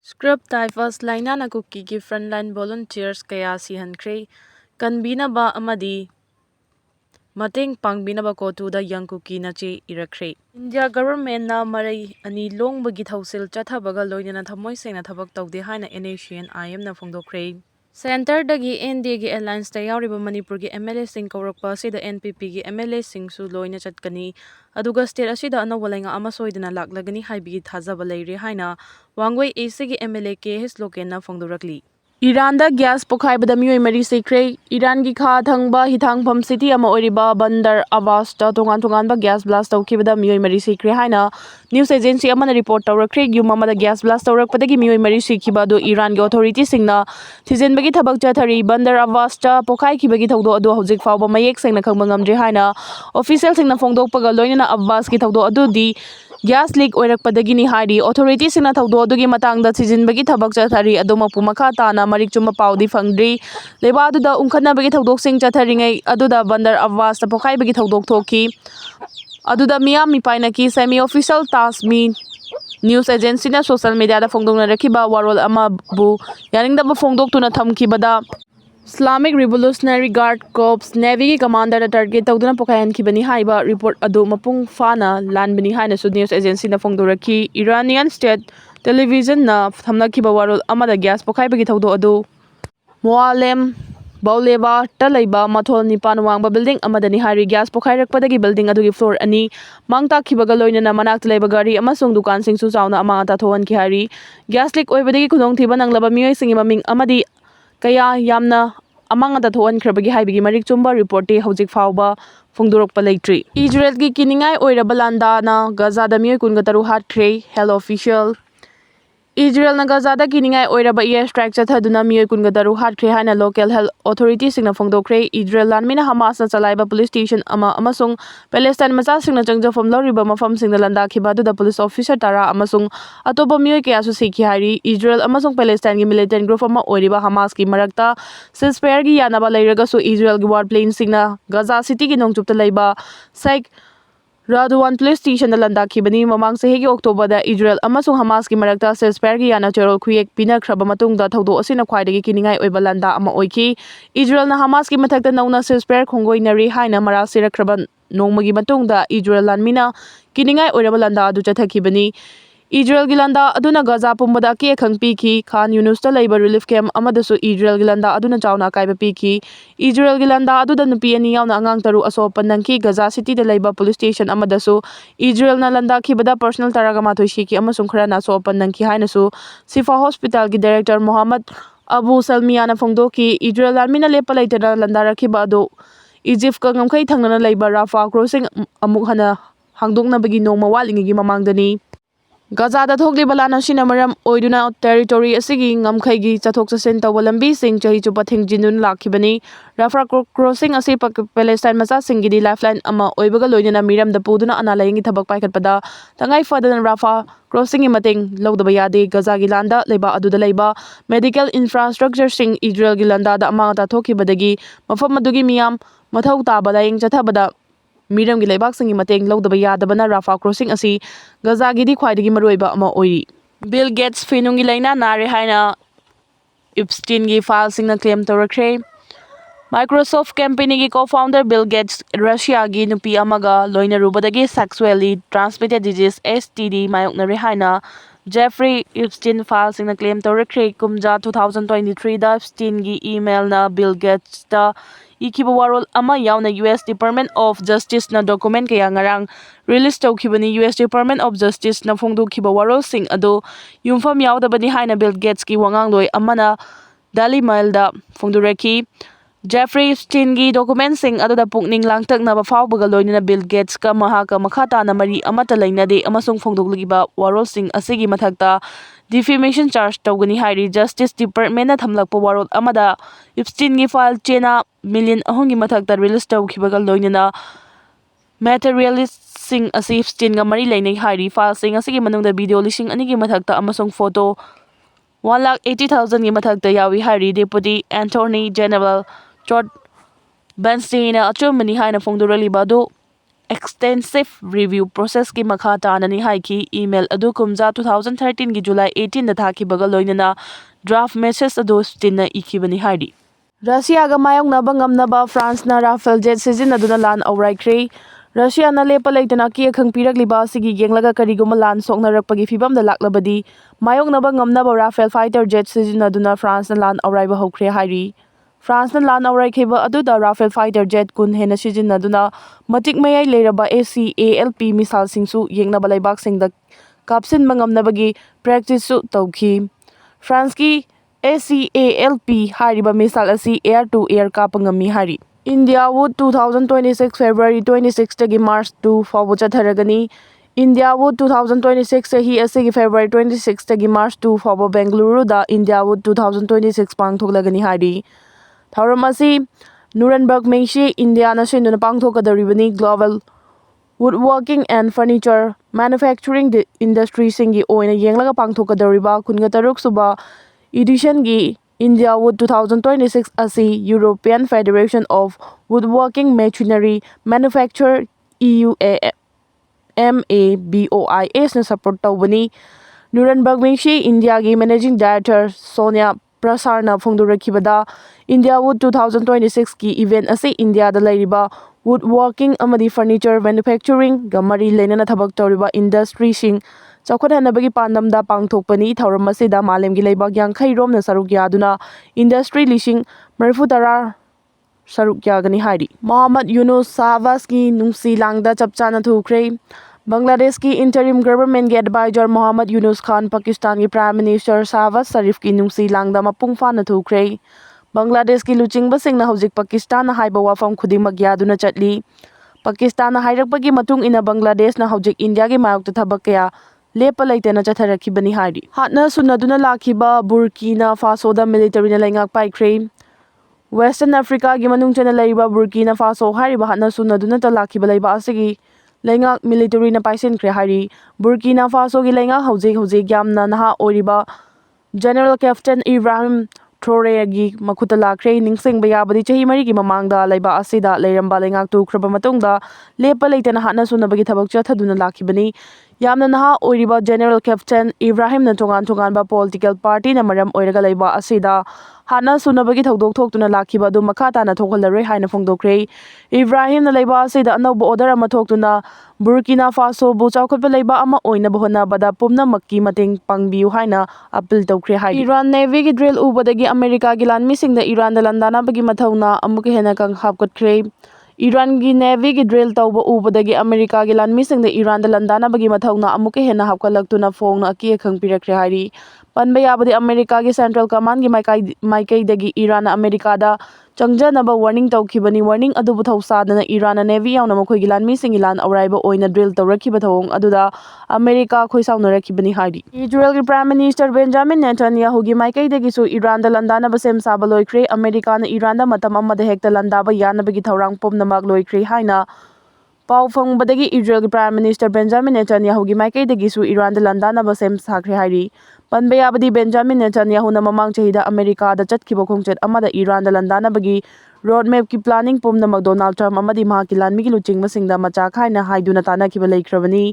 Scrub typhus lainana Kuki frontline volunteers kaya sihankre kanbinaba amadi mateng pangbinaba kotuda young Kuki na che irakre. India government na marai ani longbagi thausil chathabaga loinana thamoi sengna thabak tawde haina NACN IM na phongdokre. Center dagi NDA gi alliance ta yauriba Manipur gi MLA sing kaurakpa asida NPP gi MLA sing su loina chatkani aduga state asida anawba lainga ama soidana laklagani haibigi thajaba leire haina wangwei AC gi MLA KS Loken na phongdorakli. Iran da gas Pokhaibada mioi mari sikre Iran gi kha thangba hithangpham city ama oiriba Bandar Abbas ta tongan ba gas blast tawkhibada mioi mari sikre haina news agency amana report tawrakre yum amada gas blast tawrakpadagi mioi mari sikhiba do Iran gi authority singna thijenbagi thabak chathari Bandar Abbas ta pokhaikibagi thawdo adu hojik fawba mayek sengna khangba ngamdre haina official singna phongdokpaga loinana Abbas gi thawdo adu di gas leak oirakpadagi ni hari authority singna thawdo adugi matangda thijenbagi thabak chathari adumapu makha tana marik chuma paudi fangdri leba aduda ungkhanabagi tawdok sing chatharingai aduda Bandar Abbas ta pokhaibagi tawdok thoki aduda miyam mipaina ki semi official task me news agency na social media da phongdokna rakhiba warol ama bu yaningdaba phongdoktuna thamkibada Islamic Revolutionary Guard Corps Navy ki commander target tawduna pokayan kibani haiba report adu mapung fana lanbani haina su news agency na phongdoraki Iranian state television na thamna kiba warol amada gas pokhaibagi tawdo adu Mualem Bauleba talaiba mathol nipan wangba building amadani hari gas pokhairakpadagi building adugi floor ani mangta khibaga loinana manakta laiba gari amasung dukan singsu chauna amanga ta thohan ki hari gas leak oibadagi khudong thiba nanglaba mioi singi maming amadi kaya yamna amanga da thoan khrabagi haibigi marik chumba report hojik fawba phongdorokpa leitri Israel gi kiningai oiraba landa na Gaza da mioi kunga taru hatkre health official Israel na Gaza da kiningai oiraba air strike chathaduna mioi kunga taru hatkre haina local health authorities singna phongdokre Israel lanmina Hamas na chalaiba police station ama amasung Palestine macha singna changjafam loriba mafam singna landa khibadu da police officer tara amasung atoba mioi kaya su sikhi hari Israel amasung Palestine gi militant group ama oiriba Hamas ki marakta ceasefire gi yanaba leiraga su Israel gi warplane singna Gaza city gi nongchupta leiba Sheikh Radwan police station da landa khibani mamang sehegi October da Israel amasung Hamas ki marakta ceasefire gi yana cherol khuyek pinakraba matungda thawdo asina khwaidagi kiningai oiba landa ama oiki Israel na Hamas ki mathakta nauna ceasefire khongoinari haina maral sirakraba nongmagi matungda Israel lanmina kiningai oiraba landa adu chathakibani Israel gi landa aduna Gaza pumbada ke khangpi ki Khan Yunus ta leiba relief camp amadasu Israel gi landa aduna chauna kaiba pi ki Israel gi landa aduda nupi ani yauna angang taru asopan nangki Gaza city da leiba police station amadasu Israel na landa khibada personal taraga mathoshi ki amasung khara na sopan nangki haina su Sifa hospital gi director Muhammad Abu Salmiana phongdoki Israel armina lepa leitana landa rakhiba ado Egypt ka ngamkhai thangnana leiba Rafah crossing amuk hana hangdoknabagi nongma walingi mamangdani Gaza da thokliba lana sina maram oiduna territory asigi ngamkhaigi chathok chasen tawba lambi sing chahi chupa thingjinun lakhibani Rafah crossing asi Palestine macha singidi lifeline ama oibaga loinana miram da puduna ana laingi thabak paikhatpada tangai fadana Rafah crossing gi mateng lodaba yade Gaza gi landa leiba aduda leiba medical infrastructure sing Israel gi landa da ama ta thokibadagi mafam adugi miyam mathau taba laing chathabada Miram gi leibak singi mateng lodaba yadabana Rafah crossing asi Gaza gi di khwaidagi maroiba ama oiri Bill Gates finungi laina nare haina Epstein gi file singna claim torakre Microsoft company gi co-founder Bill Gates Russia gi nupi amaga loina rubadagi sexually transmitted disease STD mayoknare haina Jeffrey Epstein file singna claim torakre kumja 2023 da Epstein gi email na Bill Gates da ikiba warol ama yauna US Department of Justice na document kaya ngarang release tawkhibani US Department of Justice na phongdokhiba warol sing ado yumfam yaudabani haina Bill Gates ki wangangloi amana Daily Mail da phongdoraki Jeffrey Epstein gi document sing aduda pukning langtakna ba fawbaga loinana Bill Gates ka mahaka makhata na mari amata lainade amasung phongdokligiba warol sing asigi mathakta defamation charge tawgani hairi Justice Department na thamlakpa warol amada Epstein gi file chena million ahongi mathakta release tawkhibaga loinana materialist sing asi Epstein ga mari lainai hairi file sing asigi manungda video lising anigi mathakta amasung photo 1,80,000 gi mathakta yawi hairi Deputy Attorney General Todd Bernstein achumani haina phongdorali bado extensive review process ki makha tanani haiki email adu kumja 2013 gi July 18 da thakibaga loinana draft message adu stinna ikibani haidi Russia ga mayoknaba ngamnaba France na Rafale jet sizinaduna lan awraikre Russia na lepa leitana ki akhang pirakliba sigi yenglaga kariguma lan soknarakpagi fibam da laklabadi mayoknaba ngamnaba Rafale fighter jet sizinaduna France na lan awraiba hokre hairi France na lan awraikheba aduda Rafale fighter jet kun hena sizinaduna matik mayai leiraba ACALP misal singsu yengnaba laibak singda kapsin mangamnabagi practice su tawki France ki ACALP hariba misal asi air to air kapangami hari India would 2026 February 26 tagi March 2 fawbo chatharagani India would 2026 sahi asigi February 26 tagi March 2 fawbo Bengaluru da India would 2026 pangthoklagani hari Thauram asi Nuremberg Mengshi India na sinduna pangthokadoribani global woodworking and furniture manufacturing industry singi oina yenglaga pangthokadoriba kunga taruk suba edition gi India Wood 2026 asi European Federation of Woodworking Machinery Manufacture EUAMABOIS na support tawbani Nuremberg Mengshi India gi Managing Director Sonia Prasarna phongdorakibada India Wood 2026 ki event asi India da lairiba woodworking amadi furniture manufacturing ga mari leinana thabak tawriba industry sing chawkhathanabagi pandamda pangthokpani thauram asida malemgi leibak yankhai romna saruk yaduna industry lising marfutara saruk yagani hairi Mohammad Yunus Savas ki nungsi langda chapchana thukre Bangladesh ki interim government ki advisor Mohammad Yunus Khan Pakistan ki Prime Minister Shahbaz Sharif ki nungsi langda mapung fana thukre Bangladesh ki luchingba singna hojik Pakistan na haiba wafam khudimak yaduna chatli Pakistan na hairakpagi matung ina Bangladesh na hojik India ki mayokta thabak kaya lepa leitena chatharakibani hairi hatna sunaduna lakhiba Burkina Faso da military na laingak paikre Western Africa gi manung chana laiba Burkina Faso hariba hatna sunaduna ta lakhiba laiba asigi Laingak military na paisen kre hari Burkina Faso gi laingak hojik yamna naha oriba General Captain Ibrahim Traore gi makhuta lakre ningsing bayabadi chahi mari gi mamangda laiba asida leiramba laingak tu khraba matungda lepa leitena hatna sunabagi thabak chathaduna lakhibani yamna naha oriba General Captain Ibrahim na tongan ba political party na maram oiraga laiba asida hana sunabagi thodok thoktuna lakhiba du makhata na thokhallaroi haina phongdokre Ibrahim na laiba asida anauba order ama thoktuna Burkina Faso bu chawkhatba laiba ama oina bohna bada pumna makki mateng pangbiu haina appeal tawkre hai Iran Navy gi drill ubadagi America gi lanmi singda Iran da landana bagi mathauna amuka hena kang hapkatkre Iran gi Navy gi drill tawba ubadagi America gi lanmi singda Iran da landana bagi mathauna amuka hena hapkalaktuna phongna aki khang pirakre hari panba yabadi America gi Central Command gi maikai dagi Iran America da changjanaba warning tawkhibani warning adubu thausadana Iran Navy yauna makhoi gi lanmi singi lan awraiba oina drill tawrakhiba thawong aduda America khoisaunarakhibani hari Israel gi Prime Minister Benjamin Netanyahu gi maikai dagi su Iran da landana ba sem saba loikre America na Iran da matam amada hekta landaba yanabagi thawrang pomnamak loikre haina Pau fangbadagi Israel gi Prime Minister Benjamin Netanyahu gi maikai dagi su Iran da landana ba sem sakre hari panba yabadi Benjamin Netanyahu na mamang chahida America da chatkhiba khongchet amada Iran da landana bagi roadmap ki planning pomnamak Donald Trump amadi mahaki lanmi gi luchingma singda macha khaina haiduna tanakhiba leikhrabani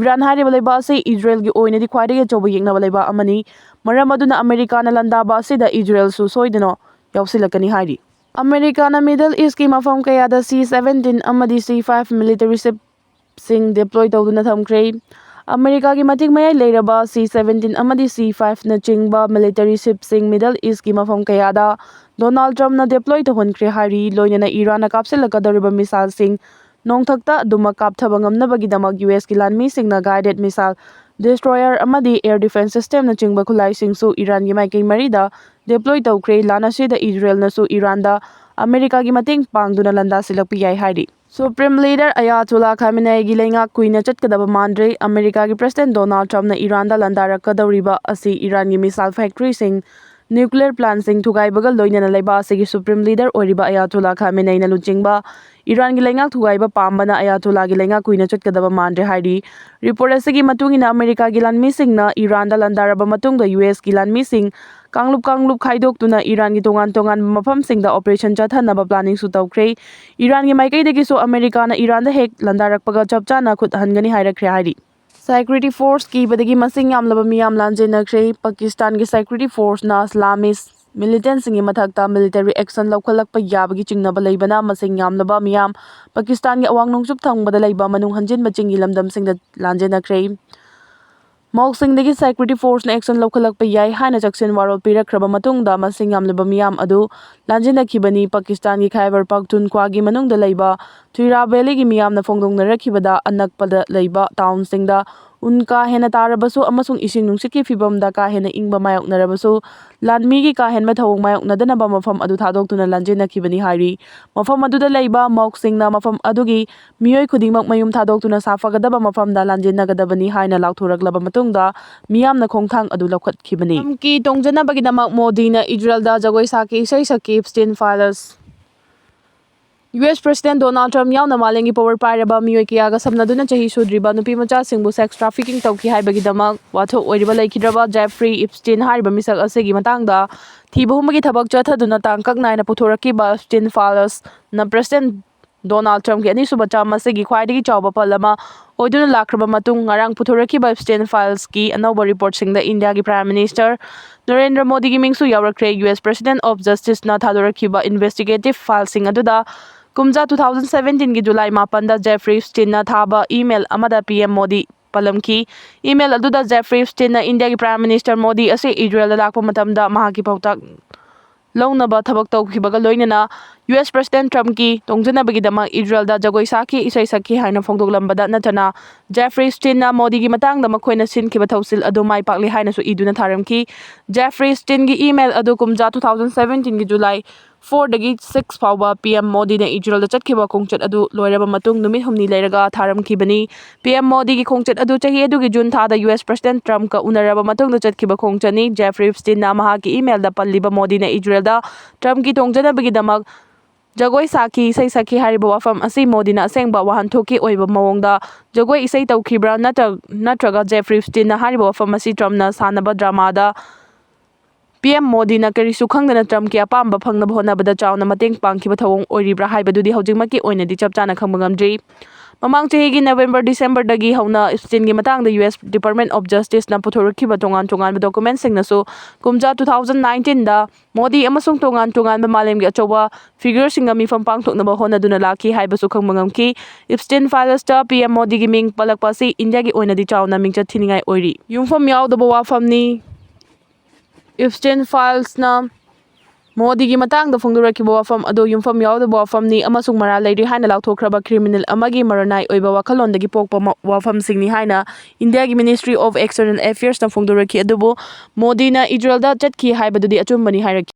Iran hariba laiba ase Israel gi oina di khwaidagi choba yengnaba laiba amani maram aduna America na landaba asida Israel su soidano yausilakani hari America na Middle East ki mafam kaya da C-17 amadi C-5 military ship sing deploy tawduna thamkre America gi matik mayai leiraba C-17 amadi C-5 na chingba military ship sing Middle East ki mafam kaya da Donald Trump na deploy tawhonkre hari loinana Iran na kapsilakadoriba missile sing nongthakta duma kapthaba ngamnabagi US ki lanmi singna guided missile destroyer amadi air defense system na chingba khulai singsu Iran gi maikai marida deploy tawkre lana sida Israel na su Iran da America gi mating pangduna landa silakpi yai hari Supreme Leader Ayatollah Khamenei gi laingak kuina chatkadaba mandre America gi President Donald Trump na Iran da landarakadoriba asi Iran gi missile factory sing nuclear प्लांटꯁꯤꯡ ꯊꯨꯒꯥꯏꯕꯒ ꯂꯣꯏꯅꯅ ꯂꯩꯕꯥꯛ ꯑꯁꯤꯒꯤ supreme leader ꯑꯣꯏꯔꯤꯕ ꯑꯌꯥꯇꯣꯜꯂꯥ ꯈꯥꯃꯦꯅꯩꯅ ꯂꯨꯆꯤꯡꯕ ꯏꯔꯥꯟꯒꯤ ꯂꯩꯉꯥꯛ ꯊꯨꯒꯥꯏꯕ ꯄꯥꯝꯕꯅ ꯑꯌꯥꯇꯣꯜꯂꯥꯒꯤ ꯂꯩꯉꯥꯛ ꯀꯨꯏꯅ ꯆꯠꯀꯗꯕ ꯃꯥꯟꯗ꯭ꯔꯦ ꯍꯥꯏꯔꯤ꯫ ꯔꯤꯄꯣꯔꯠ ꯑꯁꯤꯒꯤ ꯃꯇꯨꯡꯏꯟꯅ ꯑꯃꯦꯔꯤꯀꯥꯒꯤ ꯂꯥꯟꯃꯤꯁꯤꯡꯅ ꯏꯔꯥꯟꯗ ꯂꯥꯟꯗꯥꯔꯕ ꯃꯇꯨꯡꯗ ꯌꯨꯑꯦꯁꯀꯤ ꯂꯥꯟꯃꯤꯁꯤꯡ ꯀꯥꯡꯂꯨꯞ ꯈꯥꯏꯗꯣꯛꯇꯨꯅ ꯏꯔꯥꯟꯒꯤ ꯇꯣꯉꯥꯟꯕ ꯃꯐꯝꯁꯤꯡꯗ ꯑꯣꯄꯔꯦꯁꯟ ꯆꯠꯊꯅꯕ ꯄ꯭ꯂꯥꯅꯤꯡꯁꯨ ꯇꯧꯈ꯭ꯔꯦ꯫ ꯏꯔꯥꯟꯒꯤ ꯃꯥꯏꯀꯩꯗꯒꯤꯁꯨ ꯑꯃꯦꯔꯤꯀꯥꯅ ꯏꯔꯥꯟꯗ ꯍꯦꯛ ꯂꯥꯟꯗꯥꯔꯛꯄꯒ ꯆꯞ ꯆꯥꯅ ꯈꯨꯠ ꯍꯟꯒꯅꯤ ꯍꯥꯏꯔꯛꯈ꯭ꯔꯦ ꯍꯥꯏꯔꯤ꯫ ꯁꯦꯀ꯭ꯌꯨꯔꯤꯇꯤ ꯐꯣꯔꯁ ꯀꯤꯕꯗꯒꯤ ꯃꯁꯤꯡ ꯌꯥꯝꯂꯕ ꯃꯤꯌꯥꯝ ꯂꯥꯟꯖꯦꯟꯅꯈ꯭ꯔꯦ꯫ ꯄꯥꯀꯤꯁꯇꯥꯟꯒꯤ ꯁꯦꯀ꯭ꯌꯨꯔꯤꯇꯤ ꯐꯣꯔꯁꯅ ꯏꯁꯂꯥꯃꯤꯁꯠ ꯃꯤꯂꯤꯇꯦꯟꯠꯁꯤꯡꯒꯤ ꯃꯊꯛꯇ ꯃꯤꯂꯤꯇꯔꯤ ꯑꯦꯛꯁꯟ ꯂꯧꯈꯠꯂꯛꯄ ꯌꯥꯕꯒꯤ ꯆꯤꯡꯅꯕ ꯂꯩꯕꯅ ꯃꯁꯤꯡ ꯌꯥꯝꯂꯕ ꯃꯤꯌꯥꯝ ꯄꯥꯀꯤꯁꯇꯥꯟꯒꯤ ꯑꯋꯥꯡ ꯅꯣꯡꯆꯨꯞ ꯊꯪꯕꯗ ꯂꯩꯕ ꯃꯅꯨꯡ ꯍꯟꯖꯤꯟꯕ ꯆꯤꯡꯒꯤ ꯂꯝꯗꯝꯁꯤꯡꯗ ꯂꯥꯟꯖꯦꯟꯅꯈ꯭ꯔꯦ꯫ ꯃꯥꯎꯁꯤꯡꯗꯒꯤ ꯁꯦꯀ꯭ꯌꯨꯔꯤꯇꯤ ꯐꯣꯔꯁꯅ ꯑꯦꯛꯁꯟ ꯂꯧꯈꯠꯂꯛꯄ ꯌꯥꯏ ꯍꯥꯏꯅ ꯆꯦꯛꯁꯤꯟ ꯋꯥꯔꯣꯜ ꯄꯤꯔꯛꯈ꯭ꯔꯕ ꯃꯇꯨꯡꯗ ꯃꯁꯤꯡ ꯌꯥꯝꯂꯕ ꯃꯤꯌꯥꯝ ꯑꯗꯨ ꯂꯥꯟꯖꯦꯟꯅꯈꯤꯕꯅꯤ꯫ ꯄꯥꯀꯤꯁꯇꯥꯟꯒꯤ ꯈꯥꯏꯕꯔ ꯄꯈꯇꯨꯟꯈ꯭ꯋꯥꯒꯤ ꯃꯅꯨꯡꯗ ꯂꯩꯕ ꯊꯨꯏꯔꯥ ꯚꯦꯂꯤꯒꯤ ꯃꯤꯌꯥꯝꯅ ꯐꯣꯡꯗꯣꯛꯅꯔꯛꯈꯤꯕꯗ ꯑꯅꯛꯄꯗ ꯂꯩꯕ ꯇꯥꯎꯟꯁꯤꯡꯗ ꯎꯟ ꯀꯥ ꯍꯦꯟꯅ ꯇꯥꯔꯕꯁꯨ ꯑꯃꯁꯨꯡ ꯏꯁꯤꯡ ꯅꯨꯡꯁꯤꯠꯀꯤ ꯐꯤꯚꯝꯗ ꯀꯥ ꯍꯦꯟꯅ ꯏꯪꯕ ꯃꯥꯌꯣꯛꯅꯔꯕꯁꯨ ꯂꯥꯟꯃꯤꯒꯤ ꯀꯥ ꯍꯦꯟꯕ ꯊꯧꯑꯣꯡ ꯃꯥꯌꯣꯛꯅꯗꯅꯕ ꯃꯐꯝ ꯑꯗꯨ ꯊꯥꯗꯣꯛꯇꯨꯅ ꯂꯥꯟꯖꯦꯟꯅꯈꯤꯕꯅꯤ ꯍꯥꯏꯔꯤ꯫ ꯃꯐꯝ ꯑꯗꯨꯗ ꯂꯩꯕ ꯃꯥꯎꯁꯤꯡꯅ ꯃꯐꯝ ꯑꯗꯨꯒꯤ ꯃꯤꯑꯣꯏ ꯈꯨꯗꯤꯡꯃꯛ ꯃꯌꯨꯝ ꯊꯥꯗꯣꯛꯇꯨꯅ ꯁꯥꯐꯒꯗꯕ ꯃꯐꯝꯗ ꯂꯥꯟꯖꯦꯟꯅꯒꯗꯕꯅꯤ ꯍꯥꯏꯅ ꯂꯥꯎꯊꯣꯔꯛꯂꯕ ꯃꯇꯨꯡꯗ ꯃꯤꯌꯥꯝꯅ ꯈꯣꯡꯊꯥꯡ ꯑꯗꯨ ꯂꯧꯈꯠꯈꯤꯕꯅꯤ꯫ ꯇ꯭ꯔꯝꯞꯀꯤ ꯇꯣꯡꯖꯅꯕꯒꯤꯗꯃꯛ ꯃꯣꯗꯤꯅ ꯏꯖꯔꯦꯜꯗ ꯖꯒꯣꯏ ꯁꯥꯈꯤ, ꯏꯁꯩ ꯁꯛꯈꯤ꯫ ꯏꯞꯁꯇꯤꯟ ꯐꯥꯏꯜꯁ ꯌꯨꯑꯦꯁ ꯄ꯭ꯔꯦꯁꯤꯗꯦꯟꯠ ꯗꯣꯅꯥꯜꯗ ꯇ꯭ꯔꯝꯞ ꯌꯥꯎꯅ ꯃꯥꯂꯦꯝꯒꯤ ꯄꯥꯋꯔ ꯄꯥꯏꯔꯕ ꯃꯤꯑꯣꯏ ꯀꯌꯥꯒ ꯁꯝꯅꯗꯨꯅ ꯆꯍꯤ ꯁꯨꯗ꯭ꯔꯤꯕ ꯅꯨꯄꯤꯃꯆꯥꯁꯤꯡꯕꯨ ꯁꯦꯛꯁ ꯇ꯭ꯔꯥꯐꯤꯀꯤꯡ ꯇꯧꯈꯤ ꯍꯥꯏꯕꯒꯤꯗꯃꯛ ꯋꯥꯊꯣꯛ ꯑꯣꯏꯔꯤꯕ ꯂꯩꯈꯤꯗ꯭ꯔꯕ ꯖꯦꯐ꯭ꯔꯤ ꯏꯞꯁꯇꯤꯟ ꯍꯥꯏꯔꯤꯕ ꯃꯤꯁꯛ ꯑꯁꯤꯒꯤ ꯃꯇꯥꯡꯗ ꯊꯤꯕ ꯍꯨꯝꯕꯒꯤ ꯊꯕꯛ ꯆꯠꯊꯗꯨꯅ ꯇꯥꯡꯀꯛ ꯅꯥꯏꯅ ꯄꯨꯊꯣꯔꯛꯈꯤꯕ ꯏꯞꯁꯇꯤꯟ ꯐꯥꯏꯜꯁꯅ ꯄ꯭ꯔꯦꯁꯤꯗꯦꯟꯠ ꯗꯣꯅꯥꯜꯗ ꯇ꯭ꯔꯝꯞꯀꯤ ꯑꯅꯤꯁꯨꯕ ꯇꯔꯝ ꯑꯁꯤꯒꯤ ꯈ꯭ꯋꯥꯏꯗꯒꯤ ꯆꯥꯎꯕ ꯐꯜ ꯑꯃ ꯑꯣꯏꯗꯨꯅ ꯂꯥꯛꯈ꯭ꯔꯕ ꯃꯇꯨꯡ ꯉꯔꯥꯡ ꯄꯨꯊꯣꯔꯛꯈꯤꯕ ꯏꯞꯁꯇꯤꯟ ꯐꯥꯏꯜꯁꯀꯤ ꯑꯅꯧꯕ ꯔꯤꯄꯣꯔꯠꯁꯤꯡꯗ ꯏꯟꯗꯤꯌꯥꯒꯤ ꯄ꯭ꯔꯥꯏꯝ ꯃꯤꯅꯤꯁꯇꯔ ꯅꯔꯦꯟꯗ꯭ꯔ ꯃꯣꯗꯤꯒꯤ ꯃꯤꯡꯁꯨ ꯌꯥꯎꯔꯛꯈ꯭ꯔꯦ꯫ ꯌꯨꯑꯦꯁ ꯄ꯭ꯔꯦꯁꯤꯗꯦꯟꯠ ꯑꯣꯐ ꯖꯁꯇꯤꯁꯅ ꯊꯥꯗꯣꯔꯛꯈꯤꯕ ꯏꯟꯚꯦꯁꯇꯤꯒꯦꯇꯤꯚ ꯐꯥꯏꯜꯁꯤꯡ ꯑꯗꯨꯗ ꯀꯨꯝꯖꯥ 2017ꯒꯤ ꯖꯨꯂꯥꯏ 9ꯗ ꯖꯦꯐ꯭ꯔꯤ ꯏꯞꯁꯇꯤꯟꯅ ꯊꯥꯕ ꯏꯃꯦꯜ ꯑꯃꯗ ꯄꯤꯑꯦꯝ ꯃꯣꯗꯤ ꯄꯜꯂꯝꯈꯤ꯫ ꯏꯃꯦꯜ ꯑꯗꯨꯗ ꯖꯦꯐ꯭ꯔꯤ ꯏꯞꯁꯇꯤꯟꯅ ꯏꯟꯗꯤꯌꯥꯒꯤ ꯄ꯭ꯔꯥꯏꯝ ꯃꯤꯅꯤꯁꯇꯔ ꯃꯣꯗꯤ ꯑꯁꯤ ꯏꯖꯔꯦꯜꯗ ꯂꯥꯛꯄ ꯃꯇꯝꯗ ꯃꯍꯥꯛꯀꯤ ꯄꯥꯎꯇꯥꯛ ꯂꯧꯅꯕ ꯊꯕꯛ ꯇꯧꯈꯤꯕꯒ ꯂꯣꯏꯅꯅ ꯌꯨꯑꯦꯁ ꯄ꯭ꯔꯦꯁꯤꯗꯦꯟꯠ ꯇ꯭ꯔꯝꯞꯀꯤ ꯇꯣꯡꯖꯅꯕꯒꯤꯗꯃꯛ ꯏꯖꯔꯦꯜꯗ ꯖꯒꯣꯏ ꯁꯥꯈꯤ, ꯏꯁꯩ ꯁꯛꯈꯤ ꯍꯥꯏꯅ ꯐꯣꯡꯗꯣꯛꯂꯝꯕꯗ ꯅꯠꯇꯅ ꯖꯦꯐ꯭ꯔꯤ ꯏꯞꯁꯇꯤꯟꯅ ꯃꯣꯗꯤꯒꯤ ꯃꯇꯥꯡꯗ ꯃꯈꯣꯏꯅ ꯁꯤꯟꯈꯤꯕ ꯊꯧꯁꯤꯜ ꯑꯗꯨ ꯃꯥꯏ ꯄꯥꯛꯂꯦ ꯍꯥꯏꯅꯁꯨ ꯏꯗꯨꯅ ꯊꯥꯔꯝꯈꯤ꯫ ꯖꯦꯐ꯭ꯔꯤ ꯏꯞꯁꯇꯤꯟꯒꯤ ꯏꯃꯦꯜ ꯑꯗꯨ ꯀꯨꯝꯖꯥ 2017ꯒꯤ ꯖꯨꯂꯥꯏ 4ꯗꯒꯤ 6 ꯐꯥꯎꯕ ꯄꯤꯑꯦꯝ ꯃꯣꯗꯤꯅ ꯏꯖꯔꯦꯜꯗ ꯆꯠꯈꯤꯕ ꯈꯣꯡꯆꯠ ꯑꯗꯨ ꯂꯣꯏꯔꯕ ꯃꯇꯨꯡ ꯅꯨꯃꯤꯠ ꯍꯨꯝꯅꯤ ꯂꯩꯔꯒ ꯊꯥꯔꯝꯈꯤꯕꯅꯤ꯫ ꯄꯤꯑꯦꯝ ꯃꯣꯗꯤꯒꯤ ꯈꯣꯡꯆꯠ ꯑꯗꯨ ꯆꯍꯤ ꯑꯗꯨꯒꯤ ꯖꯨꯟ ꯊꯥꯗ ꯌꯨꯑꯦꯁ ꯄ꯭ꯔꯦꯁꯤꯗꯦꯟꯠ ꯇ꯭ꯔꯝꯞꯀ ꯎꯅꯔꯕ ꯃꯇꯨꯡꯗ ꯆꯠꯈꯤꯕ ꯈꯣꯡꯆꯠꯅꯤ꯫ ꯖꯦꯐ꯭ꯔꯤ ꯏꯞꯁꯇꯤꯟꯅ ꯃꯍꯥꯛꯀꯤ ꯏꯃꯦꯜꯗ ꯄꯜꯂꯤꯕ ꯃꯣꯗꯤꯅ ꯏꯖꯔꯦꯜꯗ ꯇ꯭ꯔꯝꯞꯀꯤ ꯇꯣꯡꯖꯅꯕꯒꯤꯗꯃꯛ ꯖꯒꯣꯏ ꯁꯥꯈꯤ, ꯏꯁꯩ ꯁꯛꯈꯤ ꯍꯥꯏꯔꯤꯕ ꯋꯥꯐꯝ ꯑꯁꯤ ꯃꯣꯗꯤꯅ ꯑꯁꯦꯡꯕ ꯋꯥꯍꯟꯊꯣꯛꯀꯤ ꯑꯣꯏꯕ ꯃꯑꯣꯡꯗ ꯖꯒꯣꯏ ꯏꯁꯩ ꯇꯧꯈꯤꯕ꯭ꯔꯥ ꯅꯠꯇ꯭ꯔꯒ ꯖꯦꯐ꯭ꯔꯤ ꯏꯞꯁꯇꯤꯟꯅ ꯍꯥꯏꯔꯤꯕ ꯋꯥꯐꯝ ꯑꯁꯤ ꯇ꯭ꯔꯝꯞꯅ ꯁꯥꯟꯅꯕ ꯗ꯭ꯔꯃꯥꯗ ꯄꯤꯑꯦꯝ ꯃꯣꯗꯤꯅ ꯀꯔꯤꯁꯨ ꯈꯪꯗꯅ ꯇ꯭ꯔꯝꯞꯀꯤ ꯑꯄꯥꯝꯕ ꯐꯪꯅꯕ ꯍꯣꯠꯅꯕꯗ ꯆꯥꯎꯅ ꯃꯇꯦꯡ ꯄꯥꯡꯈꯤꯕ ꯊꯧꯑꯣꯡ ꯑꯣꯏꯔꯤꯕ꯭ꯔꯥ ꯍꯥꯏꯕꯗꯨꯗꯤ ꯍꯧꯖꯤꯛꯃꯛꯀꯤ ꯑꯣꯏꯅꯗꯤ ꯆꯞ ꯆꯥꯅ ꯈꯪꯕ ꯉꯝꯗ꯭ꯔꯤ꯫ ꯃꯃꯥꯡ ꯆꯍꯤꯒꯤ ꯅꯕꯦꯝꯕꯔ-ꯗꯤꯁꯦꯝꯕꯔꯗꯒꯤ ꯍꯧꯅ ꯏꯞꯁꯇꯤꯟꯒꯤ ꯃꯇꯥꯡꯗ ꯌꯨꯑꯦꯁ ꯗꯤꯄꯥꯔꯠꯃꯦꯟꯠ ꯑꯣꯐ ꯖꯁꯇꯤꯁꯅ ꯄꯨꯊꯣꯔꯛꯈꯤꯕ ꯇꯣꯉꯥꯟ-ꯇꯣꯉꯥꯟꯕ ꯗꯣꯀꯨꯃꯦꯟꯠꯁꯤꯡꯅꯁꯨ ꯀꯨꯝꯖꯥ 2019ꯗ ꯃꯣꯗꯤ ꯑꯃꯁꯨꯡ ꯇꯣꯉꯥꯟ-ꯇꯣꯉꯥꯟꯕ ꯃꯥꯂꯦꯝꯒꯤ ꯑꯆꯧꯕ ꯐꯤꯒꯔꯁꯤꯡꯒ ꯃꯤꯐꯝ ꯄꯥꯡꯊꯣꯛꯅꯕ ꯍꯣꯠꯅꯗꯨꯅ ꯂꯥꯛꯈꯤ ꯍꯥꯏꯕꯁꯨ ꯈꯪꯕ ꯉꯝꯈꯤ꯫ ꯏꯞꯁꯇꯤꯟ ꯐꯥꯏꯜꯁꯇ ꯄꯤꯑꯦꯝ ꯃꯣꯗꯤꯒꯤ ꯃꯤꯡ ꯄꯜꯂꯛꯄ ꯑꯁꯤ ꯏꯟꯗꯤꯌꯥꯒꯤ ꯑꯣꯏꯅꯗꯤ ꯆꯥꯎꯅ ꯃꯤꯡꯆꯠ ꯊꯤꯅꯤꯡꯉꯥꯏ ꯑꯣꯏꯔꯤ꯫ ꯌꯨꯝꯐꯝ ꯌꯥꯎꯗꯕ ꯋꯥꯐꯝꯅꯤ꯫ ꯏꯞꯁꯇꯤꯟ ꯐꯥꯏꯜꯁꯅ ꯃꯣꯗꯤꯒꯤ ꯃꯇꯥꯡꯗ ꯐꯣꯡꯗꯣꯔꯛꯈꯤꯕ ꯋꯥꯐꯝ ꯑꯗꯨ ꯌꯨꯝꯐꯝ ꯌꯥꯎꯗꯕ ꯋꯥꯐꯝꯅꯤ ꯑꯃꯁꯨꯡ ꯃꯔꯥꯜ ꯂꯩꯔꯤ ꯍꯥꯏꯅ ꯂꯥꯎꯊꯣꯛꯈ꯭ꯔꯕ ꯀ꯭ꯔꯤꯃꯤꯅꯦꯜ ꯑꯃꯒꯤ ꯃꯔꯅꯥꯏ ꯑꯣꯏꯕ ꯋꯥꯈꯜꯂꯣꯟꯗꯒꯤ ꯄꯣꯛꯄ ꯋꯥꯐꯝꯁꯤꯡꯅꯤ ꯍꯥꯏꯅ ꯏꯟꯗꯤꯌꯥꯒꯤ ꯃꯤꯅꯤꯁꯇ꯭ꯔꯤ ꯑꯣꯐ ꯑꯦꯛꯁꯇꯔꯅꯦꯜ ꯑꯦꯐꯤꯌꯔꯁꯅ ꯐꯣꯡꯗꯣꯔꯛꯈꯤ꯫ ꯑꯗꯨꯕꯨ ꯃꯣꯗꯤꯅ ꯏꯖꯔꯦꯜꯗ ꯆꯠꯈꯤ ꯍꯥꯏꯕꯗꯨꯗꯤ ꯑꯆꯨꯝꯕꯅꯤ ꯍꯥꯏꯔꯛꯈꯤ꯫